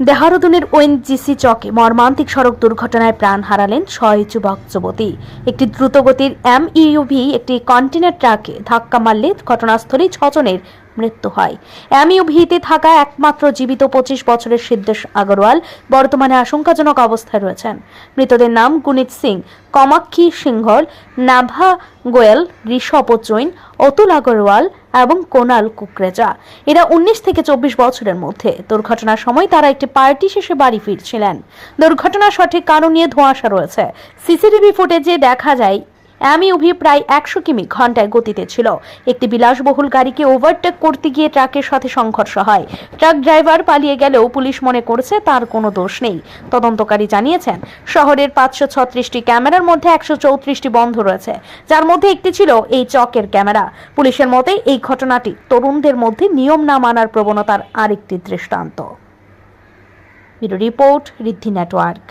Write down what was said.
দেহরাদূনের ONGC চকে মর্মান্তিক সড়ক দুর্ঘটনায় প্রাণ হারালেন 6 যুবক যুবতী। একটি দ্রুতগতির এমইউভি একটি কন্টেনার ট্রাকে ধাক্কা মারলে ঘটনাস্থলেই 6 জনের মৃত্যু হয়। এমইউভিতে থাকা একমাত্র জীবিত 25 বছরের সিদ্ধেশ আগরওয়াল বর্তমানে আশঙ্কাজনক অবস্থায় রয়েছেন। মৃতদের নাম গুনিত সিং, কমাক্ষী সিংহল, নাভা গোয়েল, ঋষভ জৈন, অতুল আগরওয়াল এবং কোনাল কুকরেজা। এরা 19 থেকে 24 বছরের মধ্যে। দুর্ঘটনার সময় তারা একটি পার্টি শেষে বাড়ি ফিরছিলেন। দুর্ঘটনার সঠিক কারণ নিয়ে ধোঁয়াশা রয়েছে। সিসিটিভি ফুটেজে দেখা যায় এমইউভি প্রায় 100 কিমি ঘন্টায় গতিতে ছিল। একটি বিলাসবহুল গাড়িকে ওভারটেক করতে গিয়ে ট্রাকের সাথে সংঘর্ষ হয়। ট্রাক ড্রাইভার পালিয়ে গেলেও পুলিশ মনে করছে তার কোনো দোষ নেই। তদন্তকারী জানিয়েছেন, শহরের 536টি ক্যামেরার মধ্যে 134টি বন্ধ রয়েছে, যার মধ্যে একটি ছিল এই চকের ক্যামেরা। পুলিশের মতে এই ঘটনাটি তরুণদের মধ্যে নিয়ম না মানার প্রবণতার আরেকটি দৃষ্টান্ত। ব্যুরো রিপোর্ট, ঋদ্ধি নেটওয়ার্ক।